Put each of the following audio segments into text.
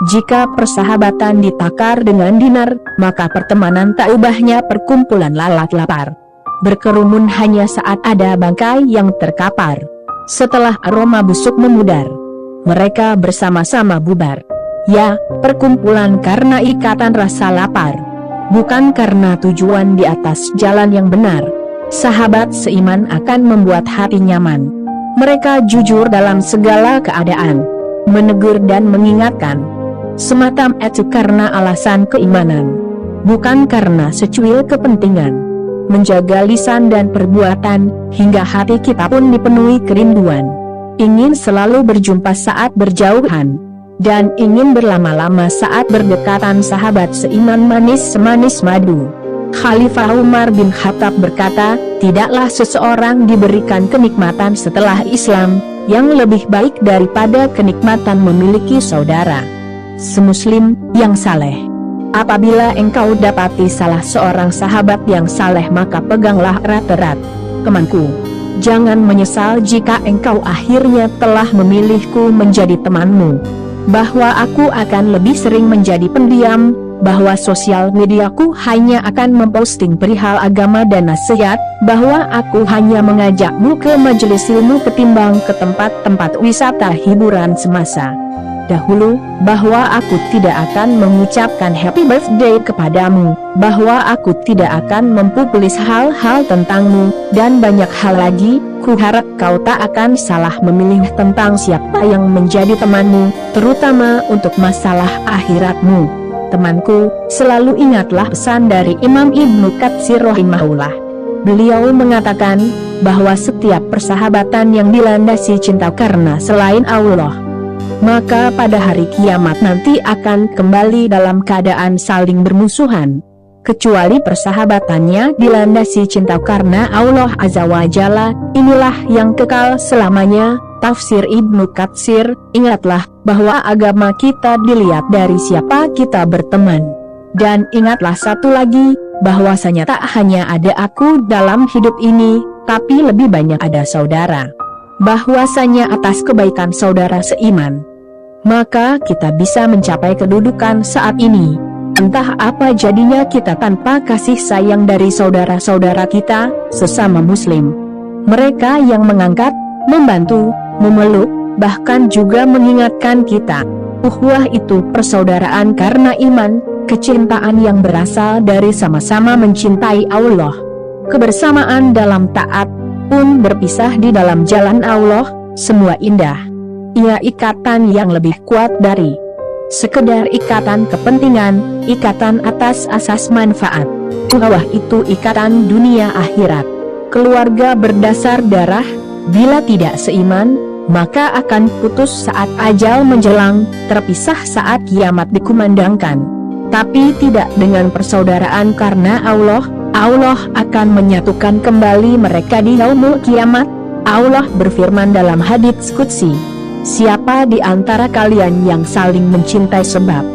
Jika persahabatan ditakar dengan dinar, maka pertemanan tak ubahnya perkumpulan lalat lapar. Berkerumun hanya saat ada bangkai yang terkapar. Setelah aroma busuk memudar, mereka bersama-sama bubar. Ya, perkumpulan karena ikatan rasa lapar, bukan karena tujuan di atas jalan yang benar. Sahabat seiman akan membuat hati nyaman. Mereka jujur dalam segala keadaan, menegur dan mengingatkan. Semata itu karena alasan keimanan, bukan karena secuil kepentingan. Menjaga lisan dan perbuatan, hingga hati kita pun dipenuhi kerinduan. Ingin selalu berjumpa saat berjauhan, dan ingin berlama-lama saat berdekatan. Sahabat seiman manis semanis madu. Khalifah Umar bin Khattab berkata, tidaklah seseorang diberikan kenikmatan setelah Islam yang lebih baik daripada kenikmatan memiliki saudara semuslim yang saleh. Apabila engkau dapati salah seorang sahabat yang saleh, maka peganglah erat-erat, temanku. Jangan menyesal jika engkau akhirnya telah memilihku menjadi temanmu. Bahwa aku akan lebih sering menjadi pendiam, bahwa sosial mediaku hanya akan memposting perihal agama dan nasihat, bahwa aku hanya mengajakmu ke majelis ilmu ketimbang ke tempat-tempat wisata hiburan semasa dahulu, bahwa aku tidak akan mengucapkan happy birthday kepadamu, bahwa aku tidak akan mempublis hal-hal tentangmu, dan banyak hal lagi. Kuharap kau tak akan salah memilih tentang siapa yang menjadi temanmu, terutama untuk masalah akhiratmu. Temanku, selalu ingatlah pesan dari Imam Ibnu Katsir rahimahullah. Beliau mengatakan bahwa setiap persahabatan yang dilandasi cinta karena selain Allah, maka pada hari kiamat nanti akan kembali dalam keadaan saling bermusuhan, kecuali persahabatannya dilandasi cinta karena Allah Azza wa Jalla. Inilah yang kekal selamanya. Tafsir Ibnu Katsir. Ingatlah bahwa agama kita dilihat dari siapa kita berteman. Dan ingatlah satu lagi, bahwasanya tak hanya ada aku dalam hidup ini, tapi lebih banyak ada saudara. Bahwasanya atas kebaikan saudara seiman, maka kita bisa mencapai kedudukan saat ini. Entah apa jadinya kita tanpa kasih sayang dari saudara-saudara kita sesama muslim. Mereka yang mengangkat, membantu, memeluk, bahkan juga mengingatkan kita. Ukhuwah itu persaudaraan karena iman, kecintaan yang berasal dari sama-sama mencintai Allah. Kebersamaan dalam taat pun berpisah di dalam jalan Allah. Semua indah. Ia ikatan yang lebih kuat dari sekedar ikatan kepentingan, ikatan atas asas manfaat. Ukhuwah itu ikatan dunia akhirat. Keluarga berdasar darah, bila tidak seiman, maka akan putus saat ajal menjelang, terpisah saat kiamat dikumandangkan. Tapi tidak dengan persaudaraan karena Allah. Allah akan menyatukan kembali mereka di yaumul kiamat. Allah berfirman dalam hadits qudsi, siapa di antara kalian yang saling mencintai sebab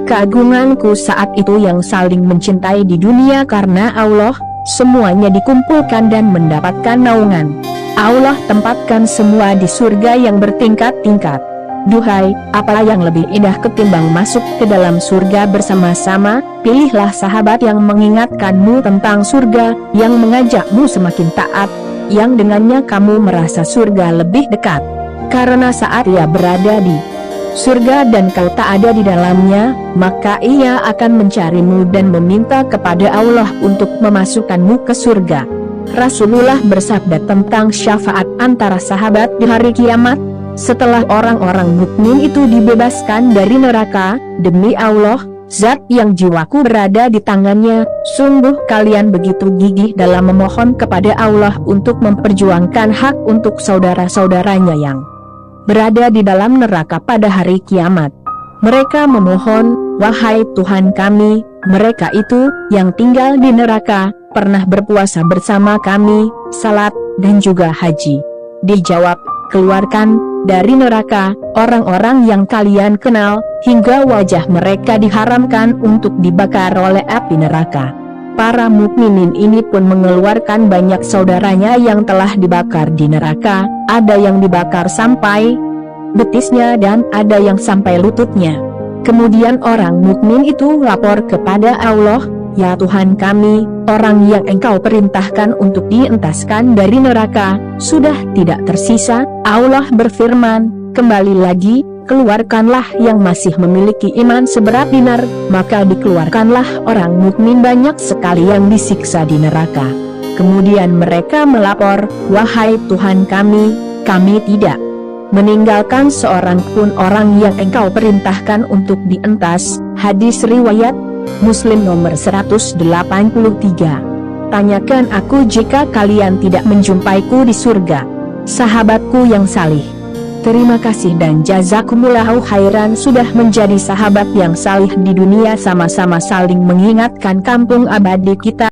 keagunganku saat itu yang saling mencintai di dunia karena Allah, semuanya dikumpulkan dan mendapatkan naungan. Allah tempatkan semua di surga yang bertingkat-tingkat. Duhai, apa yang lebih indah ketimbang masuk ke dalam surga bersama-sama? Pilihlah sahabat yang mengingatkanmu tentang surga, yang mengajakmu semakin taat, yang dengannya kamu merasa surga lebih dekat. Karena saat ia berada di surga dan kau tak ada di dalamnya, maka ia akan mencarimu dan meminta kepada Allah untuk memasukkanmu ke surga. Rasulullah bersabda tentang syafaat antara sahabat di hari kiamat. Setelah orang-orang mukmin itu dibebaskan dari neraka, demi Allah, zat yang jiwaku berada di tangannya, sungguh kalian begitu gigih dalam memohon kepada Allah untuk memperjuangkan hak untuk saudara-saudaranya yang berada di dalam neraka pada hari kiamat. Mereka memohon, wahai Tuhan kami, mereka itu yang tinggal di neraka pernah berpuasa bersama kami, salat, dan juga haji. Dijawab, keluarkan dari neraka orang-orang yang kalian kenal, hingga wajah mereka diharamkan untuk dibakar oleh api neraka. Para mukminin ini pun mengeluarkan banyak saudaranya yang telah dibakar di neraka, ada yang dibakar sampai betisnya dan ada yang sampai lututnya. Kemudian orang mukmin itu lapor kepada Allah, "Ya Tuhan kami, orang yang Engkau perintahkan untuk dientaskan dari neraka, sudah tidak tersisa." Allah berfirman, "Kembali lagi, keluarkanlah yang masih memiliki iman seberat dinar." Maka dikeluarkanlah orang mukmin banyak sekali yang disiksa di neraka. Kemudian mereka melapor, "Wahai Tuhan kami tidak meninggalkan seorang pun orang yang Engkau perintahkan untuk dientas." Hadis riwayat Muslim nomor 183. "Tanyakan aku jika kalian tidak menjumpaiku di surga, sahabatku yang salih." Terima kasih dan jazakumullahu khairan sudah menjadi sahabat yang salih di dunia, sama-sama saling mengingatkan kampung abadi kita.